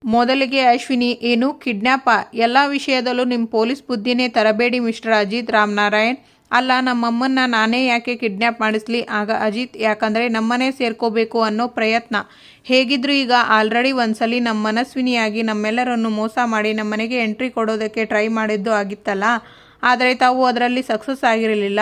ಮೊದಲಿಗೆ ಅಶ್ವಿನಿ, ಏನು ಕಿಡ್ನ್ಯಾಪಾ? ಎಲ್ಲ ವಿಷಯದಲ್ಲೂ ನಿಮ್ಮ ಪೊಲೀಸ್ ಬುದ್ಧಿನೇ ತರಬೇಡಿ ಮಿಸ್ಟರ್ ಅಜಿತ್ ರಾಮನಾರಾಯಣ್. ಅಲ್ಲ, ನಮ್ಮಮ್ಮನ್ನ ನಾನೇ ಯಾಕೆ ಕಿಡ್ನ್ಯಾಪ್ ಮಾಡಿಸ್ಲಿ? ಆಗ ಅಜಿತ್, ಯಾಕಂದರೆ ನಮ್ಮನೆ ಸೇರ್ಕೋಬೇಕು ಅನ್ನೋ ಪ್ರಯತ್ನ. ಹೇಗಿದ್ರು ಈಗ ಆಲ್ರೆಡಿ ಒಂದ್ಸಲಿ ನಮ್ಮ ಮನಸ್ವಿನಿಯಾಗಿ ನಮ್ಮೆಲ್ಲರನ್ನು ಮೋಸ ಮಾಡಿ ನಮ್ಮನೆಗೆ ಎಂಟ್ರಿ ಕೊಡೋದಕ್ಕೆ ಟ್ರೈ ಮಾಡಿದ್ದು ಆಗಿತ್ತಲ್ಲ. ಆದರೆ ತಾವು ಅದರಲ್ಲಿ ಸಕ್ಸಸ್ ಆಗಿರಲಿಲ್ಲ.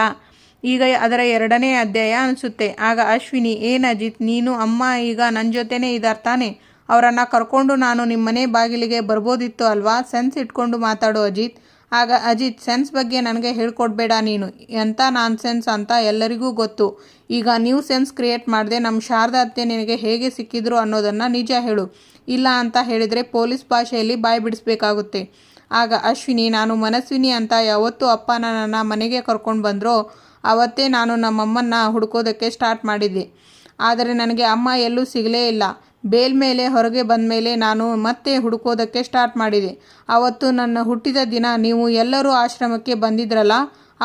ಈಗ ಅದರ 2ನೇ ಅಧ್ಯಾಯ ಅನಿಸುತ್ತೆ. ಆಗ ಅಶ್ವಿನಿ, ಏನು ಅಜಿತ್, ನೀನು ಅಮ್ಮ ಈಗ ನನ್ನ ಜೊತೆನೇ ಇದ್ದಾರೆ ತಾನೆ? ಅವರನ್ನು ಕರ್ಕೊಂಡು ನಾನು ನಿಮ್ಮನೆ ಬಾಗಿಲಿಗೆ ಬರ್ಬೋದಿತ್ತು ಅಲ್ವಾ? ಸೆನ್ಸ್ ಇಟ್ಕೊಂಡು ಮಾತಾಡು ಅಜಿತ್. ಆಗ ಅಜಿತ್, ಸೆನ್ಸ್ ಬಗ್ಗೆ ನನಗೆ ಹೇಳ್ಕೊಡ್ಬೇಡ ನೀನು. ಎಂಥ ನಾನ್ ಸೆನ್ಸ್ ಅಂತ ಎಲ್ಲರಿಗೂ ಗೊತ್ತು. ಈಗ ನೀವು ಸೆನ್ಸ್ ಕ್ರಿಯೇಟ್ ಮಾಡಿದೆ. ನಮ್ಮ ಶಾರದಾ ಅತ್ತೆ ನಿನಗೆ ಹೇಗೆ ಸಿಕ್ಕಿದ್ರು ಅನ್ನೋದನ್ನು ನಿಜ ಹೇಳು. ಇಲ್ಲ ಅಂತ ಹೇಳಿದರೆ ಪೊಲೀಸ್ ಭಾಷೆಯಲ್ಲಿ ಬಾಯಿ ಬಿಡಿಸ್ಬೇಕಾಗುತ್ತೆ. ಆಗ ಅಶ್ವಿನಿ, ನಾನು ಮನಸ್ವಿನಿ ಅಂತ ಯಾವತ್ತೂ ಅಪ್ಪ ನನ್ನನ್ನು ಮನೆಗೆ ಕರ್ಕೊಂಡು ಬಂದರೋ ಅವತ್ತೇ ನಾನು ನಮ್ಮಮ್ಮನ್ನ ಹುಡ್ಕೋದಕ್ಕೆ ಸ್ಟಾರ್ಟ್ ಮಾಡಿದ್ದೆ. ಆದರೆ ನನಗೆ ಅಮ್ಮ ಎಲ್ಲೂ ಸಿಗಲೇ ಇಲ್ಲ. ಬೇಲ್ ಮೇಲೆ ಹೊರಗೆ ಬಂದ ಮೇಲೆ ನಾನು ಮತ್ತೆ ಹುಡುಕೋದಕ್ಕೆ ಸ್ಟಾರ್ಟ್ ಮಾಡಿದೆ. ಆವತ್ತು ನನ್ನ ಹುಟ್ಟಿದ ದಿನ ನೀವು ಎಲ್ಲರೂ ಆಶ್ರಮಕ್ಕೆ ಬಂದಿದ್ರಲ್ಲ,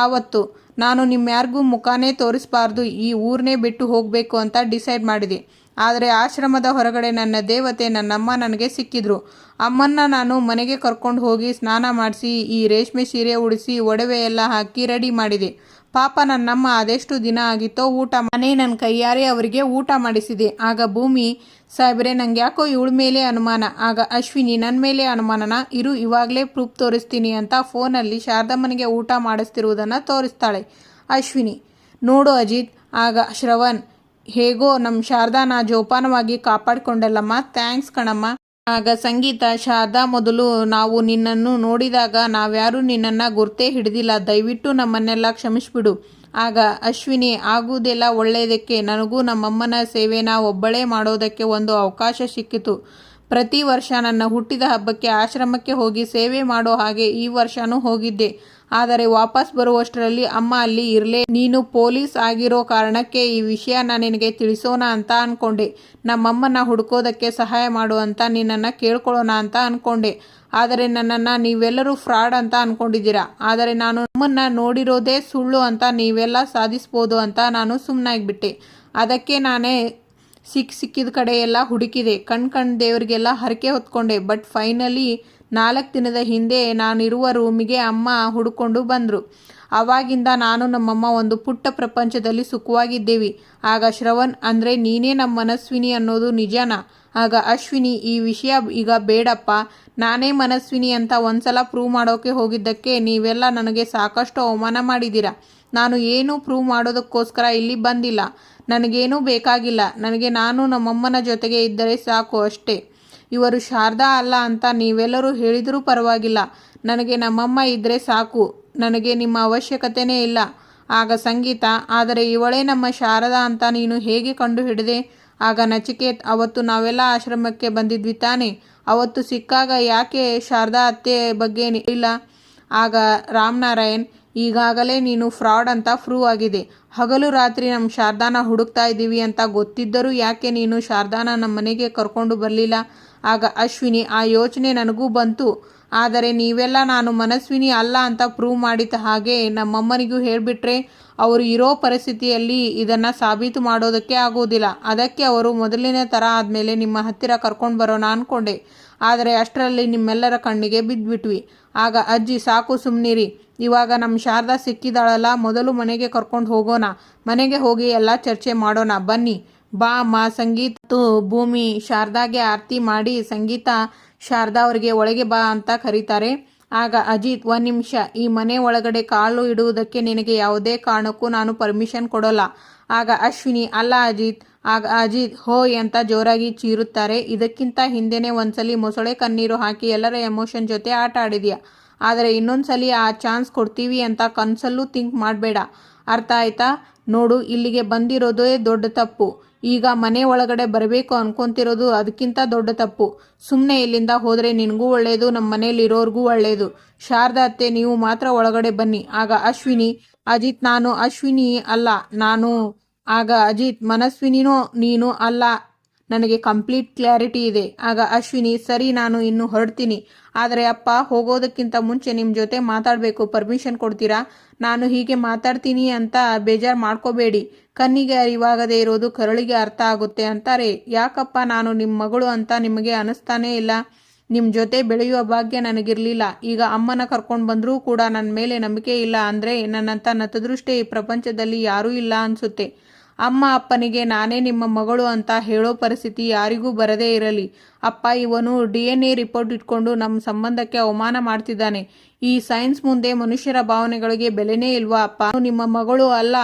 ಆವತ್ತು ನಾನು ನಿಮ್ಯಾರಿಗೂ ಮುಖಾನೇ ತೋರಿಸಬಾರ್ದು, ಈ ಊರನ್ನೇ ಬಿಟ್ಟು ಹೋಗಬೇಕು ಅಂತ ಡಿಸೈಡ್ ಮಾಡಿದೆ. ಆದರೆ ಆಶ್ರಮದ ಹೊರಗಡೆ ನನ್ನ ದೇವತೆ ನನ್ನಮ್ಮ ನನಗೆ ಸಿಕ್ಕಿದ್ರು. ಅಮ್ಮನ್ನ ನಾನು ಮನೆಗೆ ಕರ್ಕೊಂಡು ಹೋಗಿ ಸ್ನಾನ ಮಾಡಿಸಿ ಈ ರೇಷ್ಮೆ ಸೀರೆ ಉಡಿಸಿ ಒಡವೆ ಎಲ್ಲ ಹಾಕಿ ರೆಡಿ ಮಾಡಿದೆ. ಪಾಪ ನನ್ನಮ್ಮ ಅದೆಷ್ಟು ದಿನ ಆಗಿತ್ತೋ ಊಟ ಮನೆ ನನ್ನ ಕೈಯಾರೆ ಅವರಿಗೆ ಊಟ ಮಾಡಿಸಿದೆ. ಆಗ ಭೂಮಿ, ಸಾಹೇಬ್ರೆ ನಂಗೆ ಯಾಕೋ ಇವಳ ಮೇಲೆ ಅನುಮಾನ. ಆಗ ಅಶ್ವಿನಿ, ನನ್ನ ಮೇಲೆ ಅನುಮಾನನ? ಇರು, ಇವಾಗಲೇ ಪ್ರೂಫ್ ತೋರಿಸ್ತೀನಿ ಅಂತ ಫೋನಲ್ಲಿ ಶಾರದಮ್ಮನಿಗೆ ಊಟ ಮಾಡಿಸ್ತಿರುವುದನ್ನು ತೋರಿಸ್ತಾಳೆ ಅಶ್ವಿನಿ. ನೋಡು ಅಜಿತ್. ಆಗ ಶ್ರವಣ್, ಹೇಗೋ ನಮ್ಮ ಶಾರದಾನ ಜೋಪಾನವಾಗಿ ಕಾಪಾಡಿಕೊಂಡಲ್ಲಮ್ಮ, ಥ್ಯಾಂಕ್ಸ್ ಕಣಮ್ಮ. ಆಗ ಸಂಗೀತ, ಶಾರದಾ, ಮೊದಲು ನಾವು ನಿನ್ನನ್ನು ನೋಡಿದಾಗ ನಾವ್ಯಾರೂ ನಿನ್ನನ್ನು ಗುರ್ತೇ ಹಿಡಿದಿಲ್ಲ, ದಯವಿಟ್ಟು ನಮ್ಮನ್ನೆಲ್ಲ ಕ್ಷಮಿಸ್ಬಿಡು. ಆಗ ಅಶ್ವಿನಿ, ಆಗುವುದೆಲ್ಲ ಒಳ್ಳೆಯದಕ್ಕೆ. ನನಗೂ ನಮ್ಮಮ್ಮನ ಸೇವೆನ ಒಬ್ಬಳೇ ಮಾಡೋದಕ್ಕೆ ಒಂದು ಅವಕಾಶ ಸಿಕ್ಕಿತು. ಪ್ರತಿ ವರ್ಷ ನನ್ನ ಹುಟ್ಟಿದ ಹಬ್ಬಕ್ಕೆ ಆಶ್ರಮಕ್ಕೆ ಹೋಗಿ ಸೇವೆ ಮಾಡೋ ಹಾಗೆ ಈ ವರ್ಷವೂ ಹೋಗಿದ್ದೆ. ಆದರೆ ವಾಪಸ್ ಬರುವಷ್ಟರಲ್ಲಿ ಅಮ್ಮ ಅಲ್ಲಿ ಇರಲೇ. ನೀನು ಪೊಲೀಸ್ ಆಗಿರೋ ಕಾರಣಕ್ಕೆ ಈ ವಿಷಯನ ನಿನಗೆ ತಿಳಿಸೋಣ ಅಂತ ಅಂದ್ಕೊಂಡೆ. ನಮ್ಮಮ್ಮನ ಹುಡ್ಕೋದಕ್ಕೆ ಸಹಾಯ ಮಾಡು ಅಂತ ನಿನ್ನನ್ನು ಕೇಳ್ಕೊಳ್ಳೋಣ ಅಂತ ಅಂದ್ಕೊಂಡೆ. ಆದರೆ ನನ್ನನ್ನು ನೀವೆಲ್ಲರೂ ಫ್ರಾಡ್ ಅಂತ ಅಂದ್ಕೊಂಡಿದ್ದೀರಾ. ಆದರೆ ನಾನು ನಮ್ಮನ್ನು ನೋಡಿರೋದೇ ಸುಳ್ಳು ಅಂತ ನೀವೆಲ್ಲ ಸಾಧಿಸ್ಬೋದು ಅಂತ ನಾನು ಸುಮ್ಮನಾಗಿಬಿಟ್ಟೆ. ಅದಕ್ಕೆ ನಾನೇ ಸಿಕ್ಕಿದ ಕಡೆ ಎಲ್ಲ ಹುಡುಕಿದೆ. ಕಣ್ ದೇವರಿಗೆಲ್ಲ ಹರಕೆ ಹೊತ್ಕೊಂಡೆ. ಬಟ್ ಫೈನಲಿ 4 ದಿನದ ಹಿಂದೆ ನಾನಿರುವ ರೂಮಿಗೆ ಅಮ್ಮ ಹುಡ್ಕೊಂಡು ಬಂದರು. ಆವಾಗಿಂದ ನಾನು ನಮ್ಮಮ್ಮ ಒಂದು ಪುಟ್ಟ ಪ್ರಪಂಚದಲ್ಲಿ ಸುಖವಾಗಿದ್ದೇವೆ. ಆಗ ಶ್ರವಣ್, ಅಂದರೆ ನೀನೇ ನಮ್ಮ ಮನಸ್ವಿನಿ ಅನ್ನೋದು ನಿಜನಾ? ಆಗ ಅಶ್ವಿನಿ, ಈ ವಿಷಯ ಈಗ ಬೇಡಪ್ಪ. ನಾನೇ ಮನಸ್ವಿನಿ ಅಂತ ಒಂದ್ಸಲ ಪ್ರೂವ್ ಮಾಡೋಕ್ಕೆ ಹೋಗಿದ್ದಕ್ಕೆ ನೀವೆಲ್ಲ ನನಗೆ ಸಾಕಷ್ಟು ಅವಮಾನ ಮಾಡಿದ್ದೀರಾ. ನಾನು ಏನೂ ಪ್ರೂವ್ ಮಾಡೋದಕ್ಕೋಸ್ಕರ ಇಲ್ಲಿ ಬಂದಿಲ್ಲ. ನನಗೇನೂ ಬೇಕಾಗಿಲ್ಲ. ನನಗೆ ನಾನು ನಮ್ಮಮ್ಮನ ಜೊತೆಗೆ ಇದ್ದರೆ ಸಾಕು ಅಷ್ಟೇ. ಇವರು ಶಾರದಾ ಅಲ್ಲ ಅಂತ ನೀವೆಲ್ಲರೂ ಹೇಳಿದರೂ ಪರವಾಗಿಲ್ಲ. ನನಗೆ ನಮ್ಮಮ್ಮ ಇದ್ದರೆ ಸಾಕು. ನನಗೆ ನಿಮ್ಮ ಅವಶ್ಯಕತೆಯೇ ಇಲ್ಲ. ಆಗ ಸಂಗೀತ, ಆದರೆ ಇವಳೇ ನಮ್ಮ ಶಾರದಾ ಅಂತ ನೀನು ಹೇಗೆ ಕಂಡು ಹಿಡಿದೆ? ಆಗ ನಚಿಕೇತ್, ಅವತ್ತು ನಾವೆಲ್ಲ ಆಶ್ರಮಕ್ಕೆ ಬಂದಿದ್ವಿ ತಾನೆ, ಅವತ್ತು ಸಿಕ್ಕಾಗ ಯಾಕೆ ಶಾರದಾ ಅತ್ತೆ ಬಗ್ಗೆ ಇಲ್ಲ? ಆಗ ರಾಮನಾರಾಯಣ್, ಈಗಾಗಲೇ ನೀನು ಫ್ರಾಡ್ ಅಂತ ಪ್ರೂವ್ ಆಗಿದೆ. ಹಗಲು ರಾತ್ರಿ ನಮ್ಮ ಶಾರದಾನ ಹುಡುಕ್ತಾ ಇದ್ದೀವಿ ಅಂತ ಗೊತ್ತಿದ್ದರೂ ಯಾಕೆ ನೀನು ಶಾರದಾನ ನಮ್ಮ ಮನೆಗೆ ಕರ್ಕೊಂಡು ಬರಲಿಲ್ಲ? ಆಗ ಅಶ್ವಿನಿ, ಆ ಯೋಚನೆ ನನಗೂ ಬಂತು. ಆದರೆ ನೀವೆಲ್ಲ ನಾನು ಮನಸ್ವಿನಿ ಅಲ್ಲ ಅಂತ ಪ್ರೂವ್ ಮಾಡಿದ ಹಾಗೆ ನಮ್ಮಮ್ಮನಿಗೂ ಹೇಳಿಬಿಟ್ರೆ ಅವರು ಇರೋ ಪರಿಸ್ಥಿತಿಯಲ್ಲಿ ಇದನ್ನು ಸಾಬೀತು ಮಾಡೋದಕ್ಕೆ ಆಗೋದಿಲ್ಲ. ಅದಕ್ಕೆ ಅವರು ಮೊದಲಿನ ಥರ ಆದಮೇಲೆ ನಿಮ್ಮ ಹತ್ತಿರ ಕರ್ಕೊಂಡು ಬರೋಣ ಅಂದ್ಕೊಂಡೆ. ಆದರೆ ಅಷ್ಟರಲ್ಲಿ ನಿಮ್ಮೆಲ್ಲರ ಕಣ್ಣಿಗೆ ಬಿದ್ದುಬಿಟ್ವಿ. ಆಗ ಅಜ್ಜಿ, ಸಾಕು ಸುಮ್ಮನಿರಿ. ಇವಾಗ ನಮ್ಮ ಶಾರದಾ ಸಿಕ್ಕಿದಾಳಲ್ಲ, ಮೊದಲು ಮನೆಗೆ ಕರ್ಕೊಂಡು ಹೋಗೋಣ. ಮನೆಗೆ ಹೋಗಿ ಎಲ್ಲ ಚರ್ಚೆ ಮಾಡೋಣ ಬನ್ನಿ. ಬಾ ಅಮ್ಮ. ಸಂಗೀತ ಭೂಮಿ ಶಾರದಾಗೆ ಆರತಿ ಮಾಡಿ ಸಂಗೀತ ಶಾರದಾ ಅವರಿಗೆ ಒಳಗೆ ಬಾ ಅಂತ ಕರೀತಾರೆ. ಆಗ ಅಜಿತ್, 1 ನಿಮಿಷ, ಈ ಮನೆ ಒಳಗಡೆ ಕಾಲು ಇಡುವುದಕ್ಕೆ ನಿನಗೆ ಯಾವುದೇ ಕಾರಣಕ್ಕೂ ನಾನು ಪರ್ಮಿಷನ್ ಕೊಡೋಲ್ಲ. ಆಗ ಅಶ್ವಿನಿ, ಅಲ್ಲ ಅಜಿತ್. ಆಗ ಅಜಿತ್ ಹೋಯ್ ಅಂತ ಜೋರಾಗಿ ಚೀರುತ್ತಾರೆ. ಇದಕ್ಕಿಂತ ಹಿಂದೆನೇ ಒಂದ್ಸಲಿ ಮೊಸಳೆ ಕಣ್ಣೀರು ಹಾಕಿ ಎಲ್ಲರ ಎಮೋಷನ್ ಜೊತೆ ಆಟ ಆಡಿದ್ಯಾ. ಆದರೆ ಇನ್ನೊಂದ್ಸಲಿ ಆ ಚಾನ್ಸ್ ಕೊಡ್ತೀವಿ ಅಂತ ಕನಸಲ್ಲೂ ಥಿಂಕ್ ಮಾಡಬೇಡ. ಅರ್ಥ ಆಯ್ತಾ? ನೋಡು, ಇಲ್ಲಿಗೆ ಬಂದಿರೋದೇ ದೊಡ್ಡ ತಪ್ಪು. ಈಗ ಮನೆ ಒಳಗಡೆ ಬರಬೇಕು ಅನ್ಕೊಂತಿರೋದು ಅದಕ್ಕಿಂತ ದೊಡ್ಡ ತಪ್ಪು. ಸುಮ್ಮನೆ ಇಲ್ಲಿಂದ ಹೋದರೆ ನಿನಗೂ ಒಳ್ಳೆಯದು, ನಮ್ಮ ಮನೇಲಿರೋರ್ಗೂ ಒಳ್ಳೆಯದು. ಶಾರದಾ ಅತ್ತೆ, ನೀವು ಮಾತ್ರ ಒಳಗಡೆ ಬನ್ನಿ. ಆಗ ಅಶ್ವಿನಿ, ಅಜಿತ್, ನಾನು ಅಶ್ವಿನಿ ಅಲ್ಲ, ನಾನು. ಆಗ ಅಜಿತ್, ಮನಸ್ವಿನಿನೋ ನೀನು ಅಲ್ಲ, ನನಗೆ ಕಂಪ್ಲೀಟ್ ಕ್ಲಾರಿಟಿ ಇದೆ. ಆಗ ಅಶ್ವಿನಿ, ಸರಿ, ನಾನು ಇನ್ನು ಹೊರಡ್ತೀನಿ. ಆದರೆ ಅಪ್ಪ, ಹೋಗೋದಕ್ಕಿಂತ ಮುಂಚೆ ನಿಮ್ಮ ಜೊತೆ ಮಾತಾಡಬೇಕು. ಪರ್ಮಿಷನ್ ಕೊಡ್ತೀರಾ? ನಾನು ಹೀಗೆ ಮಾತಾಡ್ತೀನಿ ಅಂತ ಬೇಜಾರು ಮಾಡ್ಕೋಬೇಡಿ. ಕಣ್ಣಿಗೆ ಅರಿವಾಗದೇ ಇರೋದು ಕರಳಿಗೆ ಅರ್ಥ ಆಗುತ್ತೆ ಅಂತಾರೆ. ಯಾಕಪ್ಪ, ನಾನು ನಿಮ್ಮ ಮಗಳು ಅಂತ ನಿಮಗೆ ಅನ್ನಿಸ್ತಾನೇ ಇಲ್ಲ? ನಿಮ್ಮ ಜೊತೆ ಬೆಳೆಯುವ ಭಾಗ್ಯ ನನಗಿರಲಿಲ್ಲ. ಈಗ ಅಮ್ಮನ ಕರ್ಕೊಂಡು ಬಂದರೂ ಕೂಡ ನನ್ನ ಮೇಲೆ ನಂಬಿಕೆ ಇಲ್ಲ ಅಂದರೆ ನನ್ನಂಥ ನತದೃಷ್ಟೇ ಈ ಪ್ರಪಂಚದಲ್ಲಿ ಯಾರೂ ಇಲ್ಲ ಅನಿಸುತ್ತೆ. ಅಮ್ಮ ಅಪ್ಪನಿಗೆ ನಾನೇ ನಿಮ್ಮ ಮಗಳು ಅಂತ ಹೇಳೋ ಪರಿಸ್ಥಿತಿ ಯಾರಿಗೂ ಬರದೇ ಇರಲಿ. ಅಪ್ಪ, ಇವನು DNA ರಿಪೋರ್ಟ್ ಇಟ್ಕೊಂಡು ನಮ್ಮ ಸಂಬಂಧಕ್ಕೆ ಅವಮಾನ ಮಾಡ್ತಿದ್ದಾನೆ. ಈ ಸೈನ್ಸ್ ಮುಂದೆ ಮನುಷ್ಯರ ಭಾವನೆಗಳಿಗೆ ಬೆಲೆನೇ ಇಲ್ವಾ ಅಪ್ಪ? ನಿಮ್ಮ ಮಗಳು ಅಲ್ಲ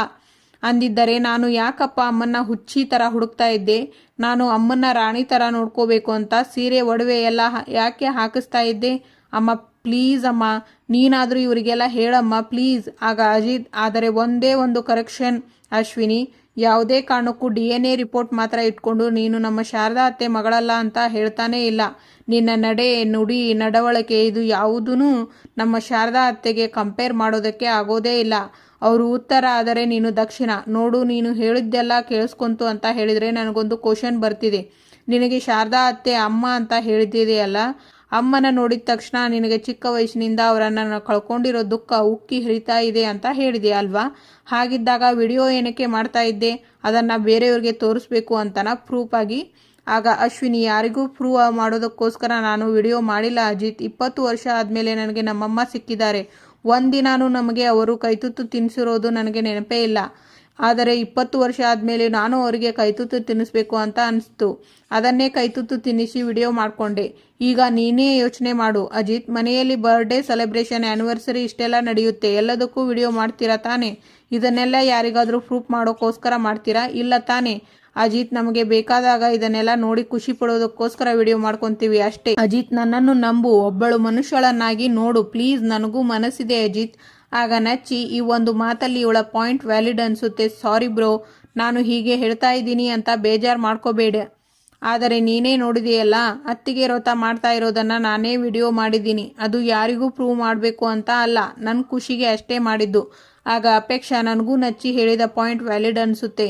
ಅಂದಿದ್ದರೆ ನಾನು ಯಾಕಪ್ಪ ಅಮ್ಮನ್ನ ಹುಚ್ಚಿ ಥರ ಹುಡುಕ್ತಾ ಇದ್ದೆ? ನಾನು ಅಮ್ಮನ್ನ ರಾಣಿ ಥರ ನೋಡ್ಕೋಬೇಕು ಅಂತ ಸೀರೆ ಒಡವೆ ಎಲ್ಲ ಯಾಕೆ ಹಾಕಿಸ್ತಾ ಇದ್ದೆ? ಅಮ್ಮ ಪ್ಲೀಸ್ ಅಮ್ಮ, ನೀನಾದರೂ ಇವರಿಗೆಲ್ಲ ಹೇಳಮ್ಮ ಪ್ಲೀಸ್. ಆಗ ಅಜಿತ್, ಆದರೆ ಒಂದೇ ಒಂದು ಕರೆಕ್ಷನ್ ಅಶ್ವಿನಿ, ಯಾವುದೇ ಕಾರಣಕ್ಕೂ DNA ರಿಪೋರ್ಟ್ ಮಾತ್ರ ಇಟ್ಕೊಂಡು ನೀನು ನಮ್ಮ ಶಾರದಾ ಅತ್ತೆ ಮಗಳಲ್ಲ ಅಂತ ಹೇಳ್ತಾನೇ ಇಲ್ಲ. ನಿನ್ನ ನಡೆ, ನುಡಿ, ನಡವಳಿಕೆ ಇದು ಯಾವುದೂ ನಮ್ಮ ಶಾರದಾ ಅತ್ತೆಗೆ ಕಂಪೇರ್ ಮಾಡೋದಕ್ಕೆ ಆಗೋದೇ ಇಲ್ಲ. ಅವರು ಉತ್ತರ ಆದರೆ ನೀನು ದಕ್ಷಿಣ. ನೋಡು, ನೀನು ಹೇಳಿದ್ದೆಲ್ಲ ಕೇಳಿಸ್ಕೊಂತು ಅಂತ ಹೇಳಿದರೆ ನನಗೊಂದು ಕ್ವಶನ್ ಬರ್ತಿದೆ. ನಿನಗೆ ಶಾರದಾ ಅತ್ತೆ ಅಮ್ಮ ಅಂತ ಹೇಳಿದ್ದಿದೆಯಲ್ಲ, ಅಮ್ಮನ ನೋಡಿದ ತಕ್ಷಣ ನಿನಗೆ ಚಿಕ್ಕ ವಯಸ್ಸಿನಿಂದ ಅವರನ್ನು ಕಳ್ಕೊಂಡಿರೋ ದುಃಖ ಉಕ್ಕಿ ಹರಿತಾ ಇದೆ ಅಂತ ಹೇಳಿದೆ ಅಲ್ವಾ? ಹಾಗಿದ್ದಾಗ ವಿಡಿಯೋ ಏನಕ್ಕೆ ಮಾಡ್ತಾ ಇದ್ದೆ? ಅದನ್ನು ಬೇರೆಯವ್ರಿಗೆ ತೋರಿಸ್ಬೇಕು ಅಂತನ ಪ್ರೂಫ್ ಆಗಿ? ಆಗ ಅಶ್ವಿನಿ, ಯಾರಿಗೂ ಪ್ರೂವ್ ಮಾಡೋದಕ್ಕೋಸ್ಕರ ನಾನು ವಿಡಿಯೋ ಮಾಡಿಲ್ಲ ಅಜಿತ್. 20 ವರ್ಷ ಆದಮೇಲೆ ನನಗೆ ನಮ್ಮಮ್ಮ ಸಿಕ್ಕಿದ್ದಾರೆ. ಒಂದಿನಾನು ನಮಗೆ ಅವರು ಕೈತುತ್ತು ತಿನ್ನಿಸಿರೋದು ನನಗೆ ನೆನಪೇ ಇಲ್ಲ. ಆದರೆ 20 ವರ್ಷ ಆದಮೇಲೆ ನಾನು ಅವರಿಗೆ ಕೈತುತ್ತು ತಿನ್ನಿಸ್ಬೇಕು ಅಂತ ಅನಿಸ್ತು. ಅದನ್ನೇ ಕೈತುತ್ತು ತಿನ್ನಿಸಿ ವಿಡಿಯೋ ಮಾಡಿಕೊಂಡೆ. ಈಗ ನೀನೇ ಯೋಚನೆ ಮಾಡು ಅಜಿತ್, ಮನೆಯಲ್ಲಿ ಬರ್ಡೇ ಸೆಲೆಬ್ರೇಷನ್, ಆ್ಯನಿವರ್ಸರಿ ಇಷ್ಟೆಲ್ಲ ನಡೆಯುತ್ತೆ, ಎಲ್ಲದಕ್ಕೂ ವಿಡಿಯೋ ಮಾಡ್ತೀರಾ ತಾನೇ? ಇದನ್ನೆಲ್ಲ ಯಾರಿಗಾದರೂ ಪ್ರೂಫ್ ಮಾಡೋಕ್ಕೋಸ್ಕರ ಮಾಡ್ತೀರಾ? ಇಲ್ಲ ತಾನೇ ಅಜಿತ್? ನಮಗೆ ಬೇಕಾದಾಗ ಇದನ್ನೆಲ್ಲ ನೋಡಿ ಖುಷಿ ಪಡೋದಕ್ಕೋಸ್ಕರ ವಿಡಿಯೋ ಮಾಡ್ಕೊತೀವಿ ಅಷ್ಟೇ. ಅಜಿತ್, ನನ್ನನ್ನು ನಂಬು, ಒಬ್ಬಳು ಮನುಷ್ಯಳನ್ನಾಗಿ ನೋಡು ಪ್ಲೀಸ್. ನನಗೂ ಮನಸ್ಸಿದೆ ಅಜಿತ್. ಆಗ ನಚ್ಚಿ, ಈ ಒಂದು ಮಾತಲ್ಲಿ ಇವಳ ಪಾಯಿಂಟ್ ವ್ಯಾಲಿಡ್ ಅನಿಸುತ್ತೆ. ಸಾರಿ ಬ್ರೋ, ನಾನು ಹೀಗೆ ಹೇಳ್ತಾ ಇದ್ದೀನಿ ಅಂತ ಬೇಜಾರು ಮಾಡ್ಕೋಬೇಡ. ಆದರೆ ನೀನೇ ನೋಡಿದೆಯಲ್ಲ, ಅತ್ತಿಗೆ ವ್ರತ ಮಾಡ್ತಾ ಇರೋದನ್ನು ನಾನೇ ವಿಡಿಯೋ ಮಾಡಿದ್ದೀನಿ. ಅದು ಯಾರಿಗೂ ಪ್ರೂವ್ ಮಾಡಬೇಕು ಅಂತ ಅಲ್ಲ, ನನ್ನ ಖುಷಿಗೆ ಅಷ್ಟೇ ಮಾಡಿದ್ದು. ಆಗ ಅಪೇಕ್ಷಾ, ನನಗೂ ನಚ್ಚಿ ಹೇಳಿದ ಪಾಯಿಂಟ್ ವ್ಯಾಲಿಡ್ ಅನಿಸುತ್ತೆ.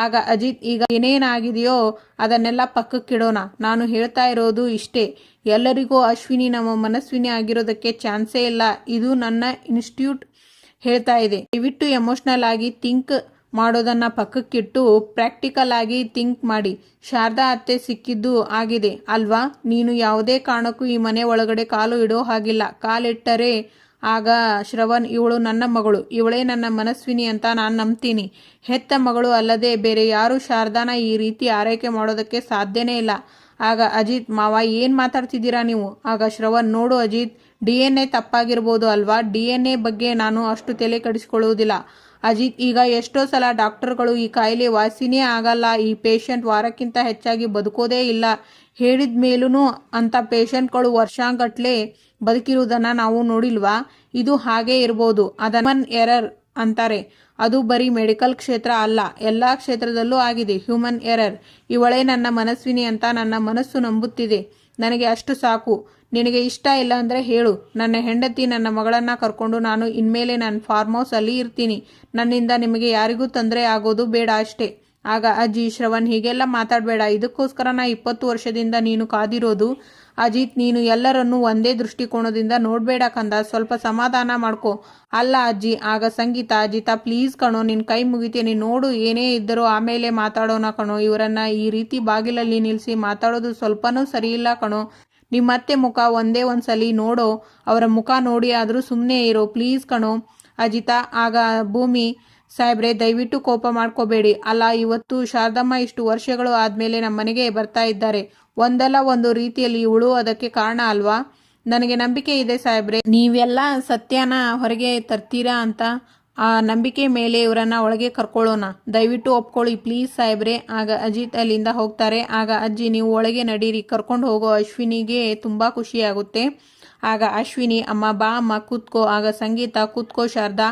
ಆಗ ಅಜಿತ್, ಈಗ ಏನೇನಾಗಿದೆಯೋ ಅದನ್ನೆಲ್ಲ ಪಕ್ಕಕ್ಕಿಡೋಣ. ನಾನು ಹೇಳ್ತಾ ಇರೋದು ಇಷ್ಟೇ, ಎಲ್ಲರಿಗೂ ಅಶ್ವಿನಿ ನಮ್ಮ ಮನಸ್ವಿನಿ ಆಗಿರೋದಕ್ಕೆ ಚಾನ್ಸೇ ಇಲ್ಲ. ಇದು ನನ್ನ ಇನ್ಸ್ಟಿಟ್ಯೂಟ್ ಹೇಳ್ತಾ ಇದೆ. ದಯವಿಟ್ಟು ಎಮೋಷ್ನಲ್ ಆಗಿ ಥಿಂಕ್ ಮಾಡೋದನ್ನು ಪಕ್ಕಕ್ಕಿಟ್ಟು ಪ್ರಾಕ್ಟಿಕಲ್ ಆಗಿ ಥಿಂಕ್ ಮಾಡಿ. ಶಾರದಾ ಅತ್ತೆ ಸಿಕ್ಕಿದ್ದು ಆಗಿದೆ ಅಲ್ವಾ? ನೀನು ಯಾವುದೇ ಕಾರಣಕ್ಕೂ ಈ ಮನೆ ಒಳಗಡೆ ಕಾಲು ಇಡೋ ಹಾಗಿಲ್ಲ. ಕಾಲಿಟ್ಟರೆ ಆಗ ಶ್ರವಣ್, ಇವಳು ನನ್ನ ಮಗಳು, ಇವಳೇ ನನ್ನ ಮನಸ್ವಿನಿ ಅಂತ ನಾನು ನಂಬ್ತೀನಿ. ಹೆತ್ತ ಮಗಳು ಅಲ್ಲದೆ ಬೇರೆ ಯಾರು ಶಾರದಾನ ಈ ರೀತಿ ಆರೈಕೆ ಮಾಡೋದಕ್ಕೆ ಸಾಧ್ಯನೇ ಇಲ್ಲ. ಆಗ ಅಜಿತ್, ಮಾವ ಏನು ಮಾತಾಡ್ತಿದ್ದೀರಾ ನೀವು? ಆಗ ಶ್ರವಣ್, ನೋಡು ಅಜಿತ್, DNA ತಪ್ಪಾಗಿರ್ಬೋದು ಅಲ್ವಾ? DNA ಬಗ್ಗೆ ನಾನು ಅಷ್ಟು ತಲೆ ಕೆಡಿಸ್ಕೊಳ್ಳುವುದಿಲ್ಲ ಅಜಿತ್. ಈಗ ಎಷ್ಟೋ ಸಲ ಡಾಕ್ಟರ್ಗಳು ಈ ಕಾಯಿಲೆ ವಾಸಿನೇ ಆಗಲ್ಲ, ಈ ಪೇಷಂಟ್ ವಾರಕ್ಕಿಂತ ಹೆಚ್ಚಾಗಿ ಬದುಕೋದೇ ಇಲ್ಲ ಹೇಳಿದ ಮೇಲೂ ಅಂಥ ಪೇಷಂಟ್ಗಳು ವರ್ಷಾಂಗಟ್ಲೆ ಬದುಕಿರುವುದನ್ನು ನಾವು ನೋಡಿಲ್ವಾ? ಇದು ಹಾಗೇ ಇರ್ಬೋದು. ಅದನ್ನ ಎರರ್ ಅಂತಾರೆ. ಅದು ಬರೀ ಮೆಡಿಕಲ್ ಕ್ಷೇತ್ರ ಅಲ್ಲ, ಎಲ್ಲ ಕ್ಷೇತ್ರದಲ್ಲೂ ಆಗಿದೆ ಹ್ಯೂಮನ್ ಎರರ್. ಇವಳೇ ನನ್ನ ಮನಸ್ವಿನಿ ಅಂತ ನನ್ನ ಮನಸ್ಸು ನಂಬುತ್ತಿದೆ. ನನಗೆ ಅಷ್ಟು ಸಾಕು. ನಿನಗೆ ಇಷ್ಟ ಇಲ್ಲ ಅಂದರೆ ಹೇಳು. ನನ್ನ ಹೆಂಡತಿ, ನನ್ನ ಮಗಳನ್ನು ಕರ್ಕೊಂಡು ನಾನು ಇನ್ಮೇಲೆ ನನ್ನ ಫಾರ್ಮ್ ಹೌಸಲ್ಲಿ ಇರ್ತೀನಿ. ನನ್ನಿಂದ ನಿಮಗೆ ಯಾರಿಗೂ ತೊಂದರೆ ಆಗೋದು ಬೇಡ ಅಷ್ಟೇ. ಆಗ ಅಜ್ಜಿ, ಶ್ರವಣ್ ಹೀಗೆಲ್ಲ ಮಾತಾಡಬೇಡ. ಇದಕ್ಕೋಸ್ಕರ 20 ವರ್ಷದಿಂದ ನೀನು ಕಾದಿರೋದು. ಅಜಿತ್, ನೀನು ಎಲ್ಲರನ್ನೂ ಒಂದೇ ದೃಷ್ಟಿಕೋನದಿಂದ ನೋಡಬೇಡ ಕಂದ, ಸ್ವಲ್ಪ ಸಮಾಧಾನ ಮಾಡ್ಕೊ. ಅಲ್ಲ ಅಜ್ಜಿ. ಆಗ ಸಂಗೀತ, ಅಜಿತ ಪ್ಲೀಸ್ ಕಣೋ, ನಿನ್ನ ಕೈ ಮುಗಿತೀನಿ, ನೋಡು, ಏನೇ ಇದ್ದರೂ ಆಮೇಲೆ ಮಾತಾಡೋಣ ಕಣೋ. ಇವರನ್ನು ಈ ರೀತಿ ಬಾಗಿಲಲ್ಲಿ ನಿಲ್ಲಿಸಿ ಮಾತಾಡೋದು ಸ್ವಲ್ಪನೂ ಸರಿಯಿಲ್ಲ ಕಣೋ. ನಿಮ್ಮತ್ತೆ ಮುಖ ಒಂದೇ ಒಂದ್ಸಲಿ ನೋಡೋ, ಅವರ ಮುಖ ನೋಡಿ ಆದರೂ ಸುಮ್ಮನೆ ಇರೋ ಪ್ಲೀಸ್ ಕಣೋ. ಅಜಿತ. ಆಗ ಭೂಮಿ, ಸಾಹೇಬ್ರೆ ದಯವಿಟ್ಟು ಕೋಪ ಮಾಡ್ಕೋಬೇಡಿ. ಅಲ್ಲ, ಇವತ್ತು ಶಾರದಮ್ಮ ಇಷ್ಟು ವರ್ಷಗಳು ಆದಮೇಲೆ ನಮ್ಮ ಮನೆಗೆ ಬರ್ತಾ ಇದ್ದಾರೆ. ಒಂದಲ್ಲ ಒಂದು ರೀತಿಯಲ್ಲಿ ಇವಳು ಅದಕ್ಕೆ ಕಾರಣ ಅಲ್ವಾ? ನನಗೆ ನಂಬಿಕೆ ಇದೆ ಸಾಹೇಬ್ರೆ, ನೀವೆಲ್ಲ ಸತ್ಯನ ಹೊರಗೆ ತರ್ತೀರಾ ಅಂತ. ಆ ನಂಬಿಕೆ ಮೇಲೆ ಇವರನ್ನ ಒಳಗೆ ಕರ್ಕೊಳ್ಳೋಣ. ದಯವಿಟ್ಟು ಒಪ್ಕೊಳ್ಳಿ ಪ್ಲೀಸ್ ಸಾಹೇಬ್ರೆ. ಆಗ ಅಜಿತ್ ಅಲ್ಲಿಂದ ಹೋಗ್ತಾರೆ. ಆಗ ಅಜ್ಜಿ, ನೀವು ಒಳಗೆ ನಡೀರಿ, ಕರ್ಕೊಂಡು ಹೋಗೋ ಅಶ್ವಿನಿಗೆ ತುಂಬ ಖುಷಿಯಾಗುತ್ತೆ. ಆಗ ಅಶ್ವಿನಿ, ಅಮ್ಮ ಬಾ ಅಮ್ಮ ಕೂತ್ಕೋ. ಆಗ ಸಂಗೀತ, ಕೂತ್ಕೋ ಶಾರದಾ.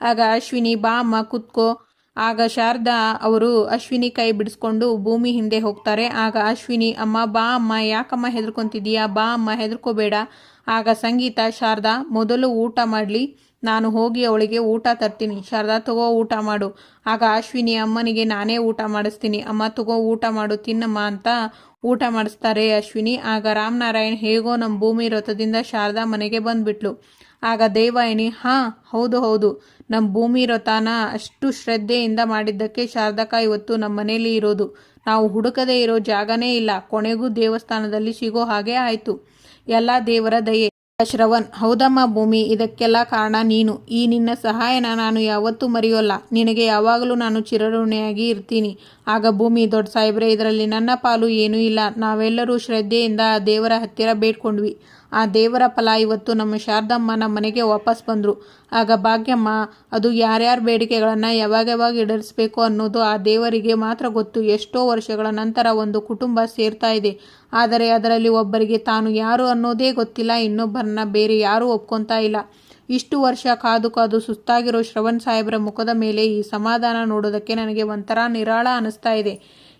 ಆಗ ಅಶ್ವಿನಿ, ಬಾ ಅಮ್ಮ ಕೂತ್ಕೋ. ಆಗ ಶಾರದಾ ಅವರು ಅಶ್ವಿನಿ ಕೈ ಬಿಡಿಸ್ಕೊಂಡು ಭೂಮಿ ಹಿಂದೆ ಹೋಗ್ತಾರೆ. ಆಗ ಅಶ್ವಿನಿ, ಅಮ್ಮ ಬಾ ಅಮ್ಮ, ಯಾಕಮ್ಮ ಹೆದರ್ಕೊಂತಿದ್ದೀಯಾ? ಬಾ ಅಮ್ಮ, ಹೆದರ್ಕೋಬೇಡ. ಆಗ ಸಂಗೀತ, ಶಾರದಾ ಮೊದಲು ಊಟ ಮಾಡಲಿ, ನಾನು ಹೋಗಿ ಅವಳಿಗೆ ಊಟ ತರ್ತೀನಿ. ಶಾರದಾ, ತಗೋ ಊಟ ಮಾಡು. ಆಗ ಅಶ್ವಿನಿ, ಅಮ್ಮನಿಗೆ ನಾನೇ ಊಟ ಮಾಡಿಸ್ತೀನಿ. ಅಮ್ಮ ತಗೋ ಊಟ ಮಾಡು, ತಿನ್ನಮ್ಮ ಅಂತ ಊಟ ಮಾಡಿಸ್ತಾರೆ ಅಶ್ವಿನಿ. ಆಗ ರಾಮನಾರಾಯಣ್, ಹೇಗೋ ನಮ್ಮ ಭೂಮಿ ವ್ರತದಿಂದ ಶಾರದಾ ಮನೆಗೆ ಬಂದ್ಬಿಟ್ಲು. ಆಗ ದೇವಾಯಿನಿ, ಹಾಂ ಹೌದು ಹೌದು, ನಮ್ಮ ಭೂಮಿ ವ್ರತನ ಅಷ್ಟು ಶ್ರದ್ಧೆಯಿಂದ ಮಾಡಿದ್ದಕ್ಕೆ ಶಾರದಕ್ಕ ಇವತ್ತು ನಮ್ಮ ಮನೇಲಿ ಇರೋದು. ನಾವು ಹುಡುಕದೇ ಇರೋ ಜಾಗನೇ ಇಲ್ಲ. ಕೊನೆಗೂ ದೇವಸ್ಥಾನದಲ್ಲಿ ಸಿಗೋ ಹಾಗೆ ಆಯಿತು. ಎಲ್ಲ ದೇವರ ದಯೆ. ಶ್ರವಣ್: ಹೌದಮ್ಮ ಭೂಮಿ, ಇದಕ್ಕೆಲ್ಲ ಕಾರಣ ನೀನು. ಈ ನಿನ್ನ ಸಹಾಯನ ನಾನು ಯಾವತ್ತೂ ಮರೆಯೋಲ್ಲ. ನಿನಗೆ ಯಾವಾಗಲೂ ನಾನು ಚಿರಋಣಿಯಾಗಿ ಇರ್ತೀನಿ. ಆಗ ಭೂಮಿ: ದೊಡ್ಡ ಸಾಹೇಬ್ರೆ, ಇದರಲ್ಲಿ ನನ್ನ ಪಾಲು ಏನೂ ಇಲ್ಲ. ನಾವೆಲ್ಲರೂ ಶ್ರದ್ಧೆಯಿಂದ ಆ ದೇವರ ಹತ್ತಿರ ಬೇಡ್ಕೊಂಡ್ವಿ. ಆ ದೇವರ ಫಲ ಇವತ್ತು ನಮ್ಮ ಶಾರದಮ್ಮ ನಮ್ಮ ಮನೆಗೆ ವಾಪಸ್ ಬಂದರು. ಆಗ ಭಾಗ್ಯಮ್ಮ: ಅದು ಯಾರ್ಯಾರ ಬೇಡಿಕೆಗಳನ್ನು ಯಾವಾಗ ಈಡೇರಿಸಬೇಕು ಅನ್ನೋದು ಆ ದೇವರಿಗೆ ಮಾತ್ರ ಗೊತ್ತು. ಎಷ್ಟೋ ವರ್ಷಗಳ ನಂತರ ಒಂದು ಕುಟುಂಬ ಸೇರ್ತಾ ಇದೆ. ಆದರೆ ಅದರಲ್ಲಿ ಒಬ್ಬರಿಗೆ ತಾನು ಯಾರು ಅನ್ನೋದೇ ಗೊತ್ತಿಲ್ಲ, ಇನ್ನೊಬ್ಬರನ್ನ ಬೇರೆ ಯಾರೂ ಒಪ್ಕೊತಾ ಇಲ್ಲ. ಇಷ್ಟು ವರ್ಷ ಕಾದು ಸುಸ್ತಾಗಿರೋ ಶ್ರವಣ್ ಸಾಹೇಬ್ರ ಮುಖದ ಮೇಲೆ ಈ ಸಮಾಧಾನ ನೋಡೋದಕ್ಕೆ ನನಗೆ ಒಂಥರ ನಿರಾಳ ಅನ್ನಿಸ್ತಾ ಇದೆ.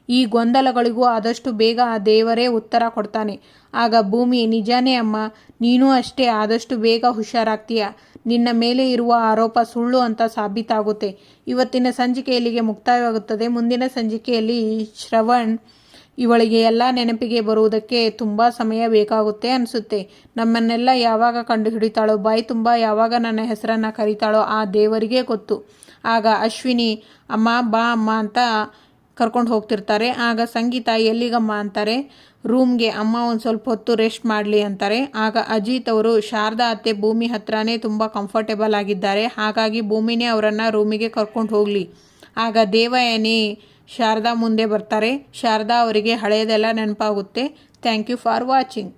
ಈ ಗೊಂದಲಗಳಿಗೂ ಆದಷ್ಟು ಬೇಗ ಆ ದೇವರೇ ಉತ್ತರ ಕೊಡ್ತಾನೆ. ಆಗ ಭೂಮಿ: ನಿಜಾನೇ ಅಮ್ಮ, ನೀನೂ ಅಷ್ಟೇ, ಆದಷ್ಟು ಬೇಗ ಹುಷಾರಾಗ್ತೀಯ. ನಿನ್ನ ಮೇಲೆ ಇರುವ ಆರೋಪ ಸುಳ್ಳು ಅಂತ ಸಾಬೀತಾಗುತ್ತೆ. ಇವತ್ತಿನ ಸಂಚಿಕೆ ಇಲ್ಲಿಗೆ ಮುಕ್ತಾಯವಾಗುತ್ತದೆ. ಮುಂದಿನ ಸಂಚಿಕೆಯಲ್ಲಿ ಶ್ರವಣ್ ಇವಳಿಗೆ ಎಲ್ಲ ನೆನಪಿಗೆ ಬರುವುದಕ್ಕೆ ತುಂಬ ಸಮಯ ಬೇಕಾಗುತ್ತೆ ಅನಿಸುತ್ತೆ. ನಮ್ಮನ್ನೆಲ್ಲ ಯಾವಾಗ ಕಂಡು ಹಿಡಿತಾಳೋ, ಬಾಯಿ ತುಂಬ ಯಾವಾಗ ನನ್ನ ಹೆಸರನ್ನು ಕರೀತಾಳೋ ಆ ದೇವರಿಗೆ ಗೊತ್ತು. ಆಗ ಅಶ್ವಿನಿ: ಅಮ್ಮ ಬಾ ಅಮ್ಮ ಅಂತ ಕರ್ಕೊಂಡು ಹೋಗ್ತಿರ್ತಾರೆ. ಆಗ ಸಂಗೀತ: ಎಲ್ಲಿಗಮ್ಮ ಅಂತಾರೆ. ರೂಮ್ಗೆ. ಅಮ್ಮ ಒಂದು ಸ್ವಲ್ಪ ಹೊತ್ತು ರೆಸ್ಟ್ ಮಾಡಲಿ ಅಂತಾರೆ. ಆಗ ಅಜಿತ್ ಅವರು: ಶಾರದಾ ಅತ್ತೆ ಭೂಮಿ ಹತ್ರನೇ ತುಂಬ ಕಂಫರ್ಟೇಬಲ್ ಆಗಿದ್ದಾರೆ, ಹಾಗಾಗಿ ಭೂಮಿನೇ ಅವರನ್ನು ರೂಮಿಗೆ ಕರ್ಕೊಂಡು ಹೋಗಲಿ. ಆಗ ದೇವಯಾನಿ ಶಾರದಾ ಮುಂದೆ ಬರ್ತಾರೆ. ಶಾರದಾ ಅವರಿಗೆ ಹಳೆಯದೆಲ್ಲ ನೆನಪಾಗುತ್ತೆ. Thank you for watching.